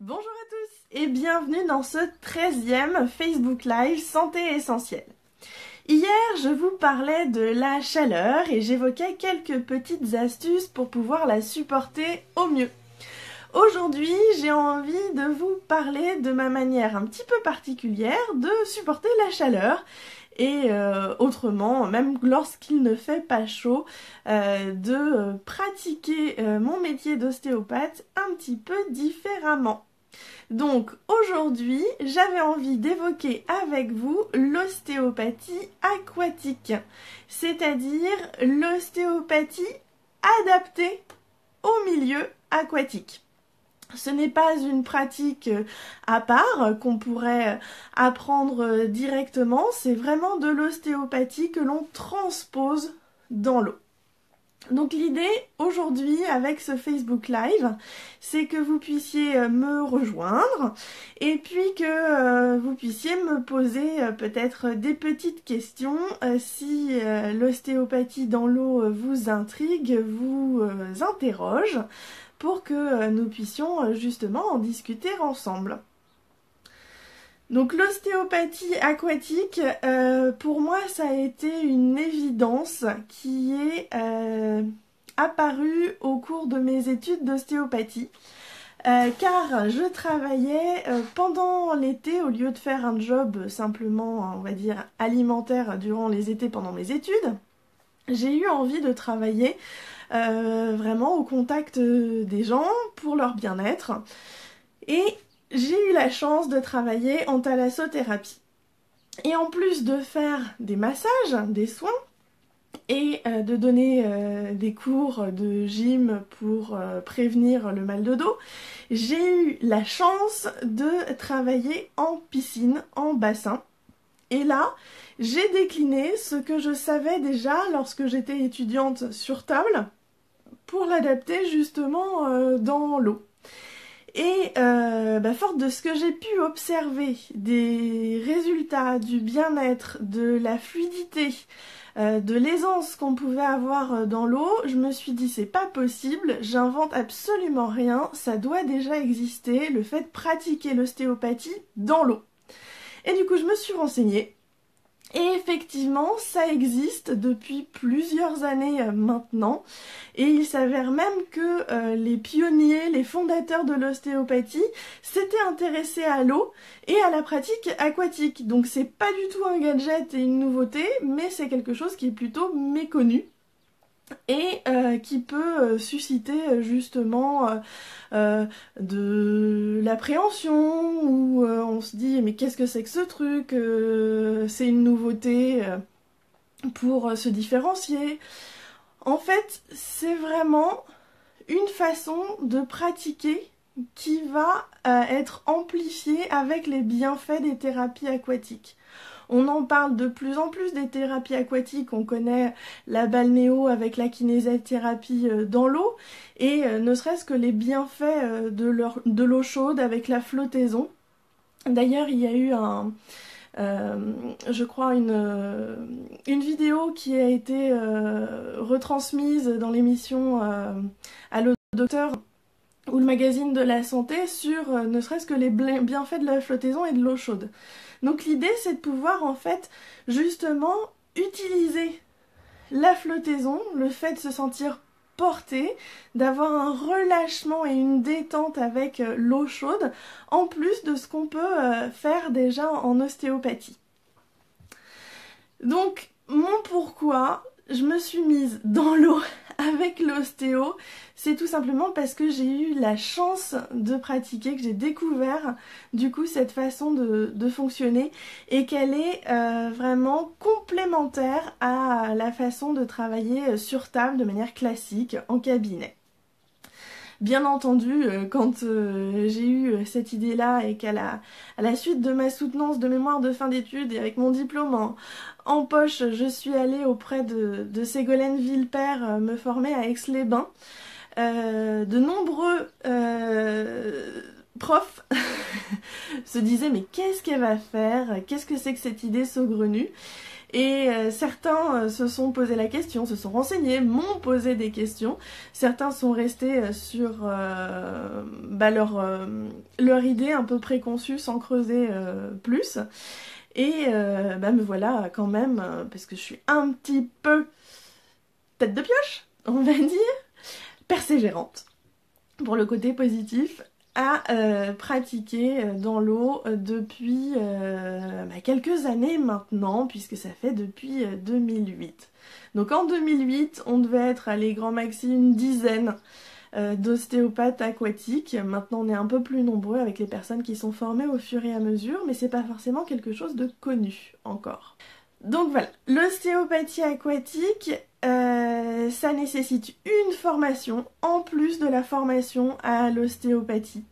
Bonjour à tous et bienvenue dans ce 13e Facebook Live Santé Essentielle. Hier, je vous parlais de la chaleur et j'évoquais quelques petites astuces pour pouvoir la supporter au mieux. Aujourd'hui, j'ai envie de vous parler de ma manière un petit peu particulière de supporter la chaleur et autrement, même lorsqu'il ne fait pas chaud, de pratiquer mon métier d'ostéopathe un petit peu différemment. Donc aujourd'hui, j'avais envie d'évoquer avec vous l'ostéopathie aquatique, c'est-à-dire l'ostéopathie adaptée au milieu aquatique. Ce n'est pas une pratique à part qu'on pourrait apprendre directement, c'est vraiment de l'ostéopathie que l'on transpose dans l'eau. Donc l'idée aujourd'hui avec ce Facebook Live, c'est que vous puissiez me rejoindre et puis que vous puissiez me poser peut-être des petites questions si l'ostéopathie dans l'eau vous intrigue, vous interroge, pour que nous puissions justement en discuter ensemble. Donc l'ostéopathie aquatique, pour moi, ça a été une évidence qui est apparue au cours de mes études d'ostéopathie. Car je travaillais pendant l'été, au lieu de faire un job simplement, on va dire, alimentaire durant les étés pendant mes études, j'ai eu envie de travailler vraiment au contact des gens pour leur bien-être. Et j'ai eu la chance de travailler en thalassothérapie. Et en plus de faire des massages, des soins, et de donner des cours de gym pour prévenir le mal de dos, j'ai eu la chance de travailler en piscine, en bassin. Et là, j'ai décliné ce que je savais déjà lorsque j'étais étudiante sur table pour l'adapter justement dans l'eau. Et forte de ce que j'ai pu observer, des résultats, du bien-être, de la fluidité, de l'aisance qu'on pouvait avoir dans l'eau, je me suis dit c'est pas possible, j'invente absolument rien, ça doit déjà exister, le fait de pratiquer l'ostéopathie dans l'eau. Et du coup je me suis renseignée. Et effectivement, ça existe depuis plusieurs années maintenant. Et il s'avère même que les pionniers, les fondateurs de l'ostéopathie s'étaient intéressés à l'eau et à la pratique aquatique. Donc c'est pas du tout un gadget et une nouveauté, mais c'est quelque chose qui est plutôt méconnu. Et qui peut susciter justement de l'appréhension où on se dit mais qu'est-ce que c'est que ce truc, c'est une nouveauté pour se différencier. En fait, c'est vraiment une façon de pratiquer qui va être amplifiée avec les bienfaits des thérapies aquatiques. On en parle de plus en plus des thérapies aquatiques, on connaît la balnéo avec la kinésithérapie dans l'eau, et ne serait-ce que les bienfaits de l'eau chaude avec la flottaison. D'ailleurs, il y a eu je crois une vidéo qui a été retransmise dans l'émission Allo Docteur ou le magazine de la santé sur ne serait-ce que les bienfaits de la flottaison et de l'eau chaude. Donc l'idée c'est de pouvoir en fait justement utiliser la flottaison, le fait de se sentir porté, d'avoir un relâchement et une détente avec l'eau chaude, en plus de ce qu'on peut faire déjà en ostéopathie. Donc mon pourquoi je me suis mise dans l'eau avec l'ostéo, c'est tout simplement parce que j'ai eu la chance de pratiquer, que j'ai découvert du coup cette façon de fonctionner et qu'elle est vraiment complémentaire à la façon de travailler sur table de manière classique en cabinet. Bien entendu, quand j'ai eu cette idée-là et qu'à la suite de ma soutenance de mémoire de fin d'études et avec mon diplôme en poche, je suis allée auprès de Ségolène Villeper me former à Aix-les-Bains. De nombreux profs se disaient mais qu'est-ce qu'elle va faire? Qu'est-ce que c'est que cette idée saugrenue? Et certains se sont posé la question, se sont renseignés, m'ont posé des questions. Certains sont restés sur leur idée un peu préconçue sans creuser plus. Et me voilà quand même, parce que je suis un petit peu tête de pioche, on va dire, persévérante, pour le côté positif, à pratiquer dans l'eau depuis quelques années maintenant, puisque ça fait depuis 2008. Donc en 2008, on devait être à les grands maxi une dizaine d'ostéopathes aquatiques. Maintenant, on est un peu plus nombreux avec les personnes qui sont formées au fur et à mesure, mais c'est pas forcément quelque chose de connu encore. Donc voilà, l'ostéopathie aquatique, ça nécessite une formation en plus de la formation à l'ostéopathie.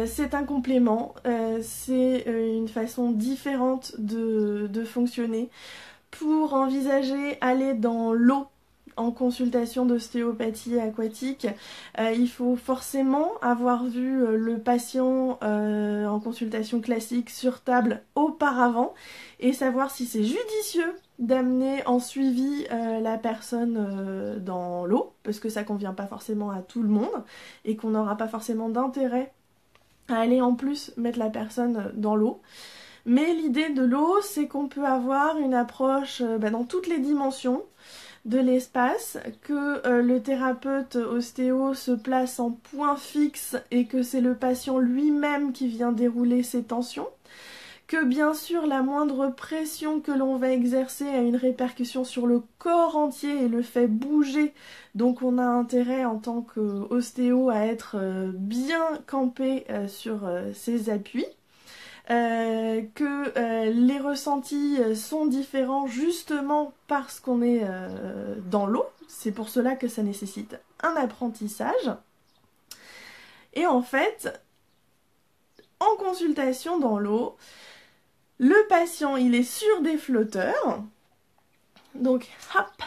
C'est un complément, c'est une façon différente de fonctionner. Pour envisager aller dans l'eau en consultation d'ostéopathie aquatique, il faut forcément avoir vu le patient en consultation classique sur table auparavant et savoir si c'est judicieux d'amener en suivi la personne dans l'eau, parce que ça convient pas forcément à tout le monde et qu'on n'aura pas forcément d'intérêt à aller en plus mettre la personne dans l'eau. Mais l'idée de l'eau, c'est qu'on peut avoir une approche dans toutes les dimensions de l'espace, que le thérapeute ostéo se place en point fixe et que c'est le patient lui-même qui vient dérouler ses tensions, que bien sûr la moindre pression que l'on va exercer a une répercussion sur le corps entier et le fait bouger, donc on a intérêt en tant qu'ostéo à être bien campé sur ses appuis. Que les ressentis sont différents justement parce qu'on est dans l'eau. C'est pour cela que ça nécessite un apprentissage. Et en fait, en consultation dans l'eau, le patient, il est sur des flotteurs. Donc, hop,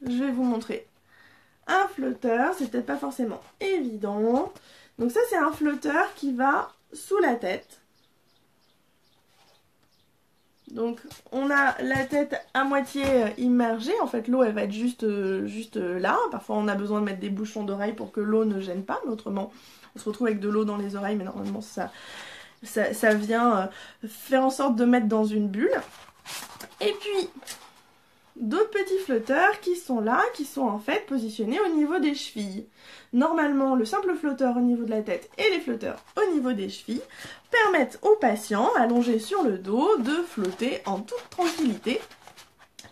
je vais vous montrer un flotteur. C'est peut-être pas forcément évident. Donc ça, c'est un flotteur qui va sous la tête. Donc on a la tête à moitié immergée, en fait l'eau elle va être juste là, parfois on a besoin de mettre des bouchons d'oreilles pour que l'eau ne gêne pas, mais autrement on se retrouve avec de l'eau dans les oreilles, mais normalement ça vient faire en sorte de mettre dans une bulle. Et puis d'autres petits flotteurs qui sont là, qui sont en fait positionnés au niveau des chevilles. Normalement, le simple flotteur au niveau de la tête et les flotteurs au niveau des chevilles permettent aux patients allongés sur le dos de flotter en toute tranquillité.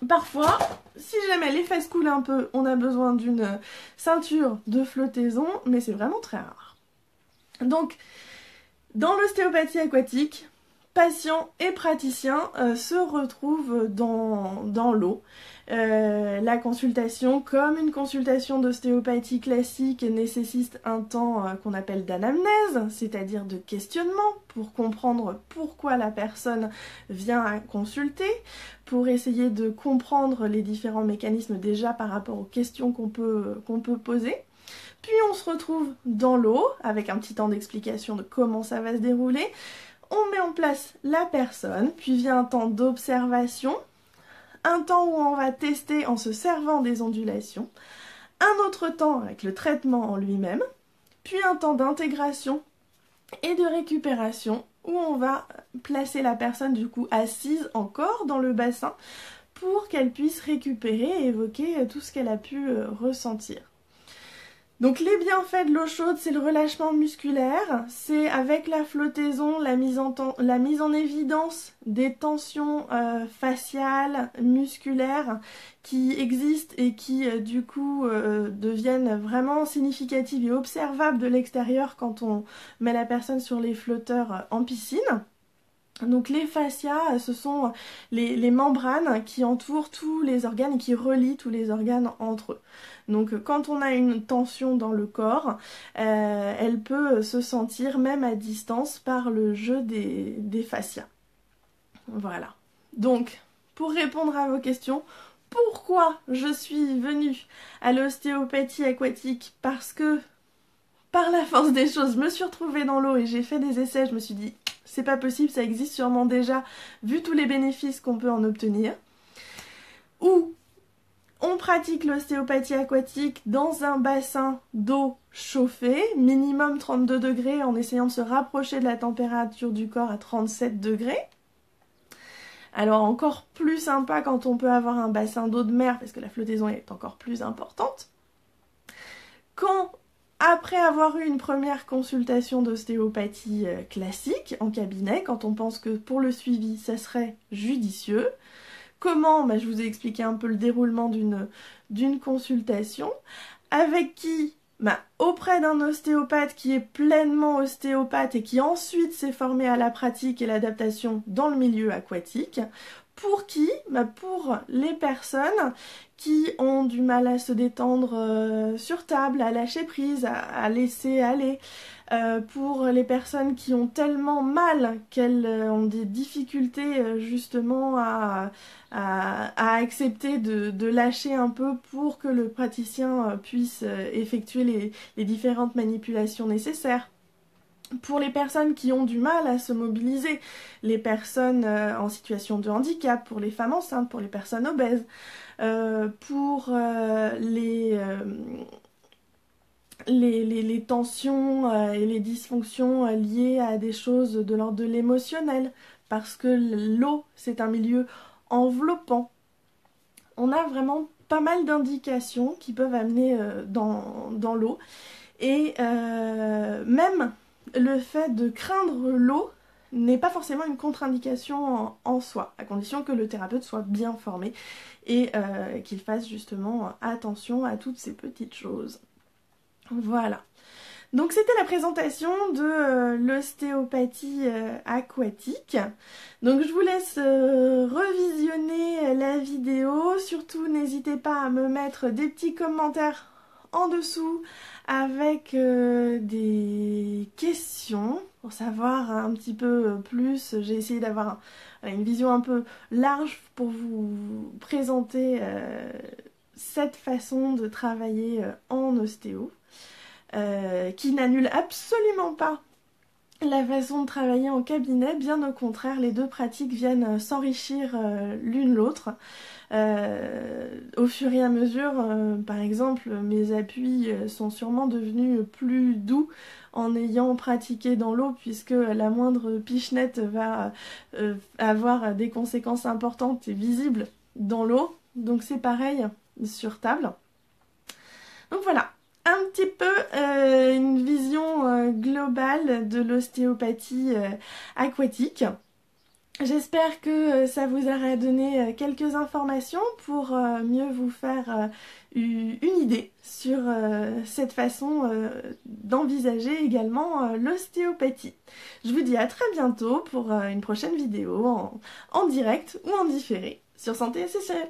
Parfois, si jamais les fesses coulent un peu, on a besoin d'une ceinture de flottaison, mais c'est vraiment très rare. Donc, dans l'ostéopathie aquatique, patients et praticiens se retrouvent dans l'eau. La consultation, comme une consultation d'ostéopathie classique, nécessite un temps qu'on appelle d'anamnèse, c'est-à-dire de questionnement, pour comprendre pourquoi la personne vient à consulter, pour essayer de comprendre les différents mécanismes déjà par rapport aux questions qu'on peut poser. Puis on se retrouve dans l'eau, avec un petit temps d'explication de comment ça va se dérouler. On met en place la personne, puis vient un temps d'observation, un temps où on va tester en se servant des ondulations, un autre temps avec le traitement en lui-même, puis un temps d'intégration et de récupération où on va placer la personne du coup assise encore dans le bassin pour qu'elle puisse récupérer et évoquer tout ce qu'elle a pu ressentir. Donc les bienfaits de l'eau chaude, c'est le relâchement musculaire, c'est avec la flottaison, la mise en évidence des tensions faciales, musculaires qui existent et qui du coup deviennent vraiment significatives et observables de l'extérieur quand on met la personne sur les flotteurs en piscine. Donc les fascias, ce sont les membranes qui entourent tous les organes et qui relient tous les organes entre eux. Donc quand on a une tension dans le corps, elle peut se sentir même à distance par le jeu des fascias. Voilà. Donc, pour répondre à vos questions, pourquoi je suis venue à l'ostéopathie aquatique? Parce que, par la force des choses, je me suis retrouvée dans l'eau et j'ai fait des essais, je me suis dit, c'est pas possible, ça existe sûrement déjà, vu tous les bénéfices qu'on peut en obtenir. Ou on pratique l'ostéopathie aquatique dans un bassin d'eau chauffée, minimum 32 degrés, en essayant de se rapprocher de la température du corps à 37 degrés. Alors encore plus sympa quand on peut avoir un bassin d'eau de mer, parce que la flottaison est encore plus importante. Quand, après avoir eu une première consultation d'ostéopathie classique en cabinet, quand on pense que pour le suivi, ça serait judicieux, comment? Je vous ai expliqué un peu le déroulement d'une consultation. Avec qui? Auprès d'un ostéopathe qui est pleinement ostéopathe et qui ensuite s'est formé à la pratique et l'adaptation dans le milieu aquatique. Pour qui? Pour les personnes qui ont du mal à se détendre sur table, à lâcher prise, à laisser aller. Pour les personnes qui ont tellement mal qu'elles ont des difficultés justement à accepter de lâcher un peu pour que le praticien puisse effectuer les différentes manipulations nécessaires. Pour les personnes qui ont du mal à se mobiliser, les personnes en situation de handicap, pour les femmes enceintes, pour les personnes obèses, pour les tensions et les dysfonctions liées à des choses de l'ordre de l'émotionnel, parce que l'eau, c'est un milieu enveloppant. On a vraiment pas mal d'indications qui peuvent amener dans l'eau, et même le fait de craindre l'eau n'est pas forcément une contre-indication en soi, à condition que le thérapeute soit bien formé et qu'il fasse justement attention à toutes ces petites choses. Voilà. Donc c'était la présentation de l'ostéopathie aquatique. Donc je vous laisse revisionner la vidéo. Surtout n'hésitez pas à me mettre des petits commentaires en dessous avec des questions pour savoir un petit peu plus. J'ai essayé d'avoir une vision un peu large pour vous présenter cette façon de travailler en ostéo. Qui n'annule absolument pas la façon de travailler en cabinet, bien au contraire, les deux pratiques viennent s'enrichir l'une l'autre. Au fur et à mesure, par exemple, mes appuis sont sûrement devenus plus doux en ayant pratiqué dans l'eau, puisque la moindre pichenette va avoir des conséquences importantes et visibles dans l'eau. Donc c'est pareil sur table. Donc voilà. Un petit peu une vision globale de l'ostéopathie aquatique. J'espère que ça vous aura donné quelques informations pour mieux vous faire une idée sur cette façon d'envisager également l'ostéopathie. Je vous dis à très bientôt pour une prochaine vidéo en direct ou en différé sur Santé Essentielle.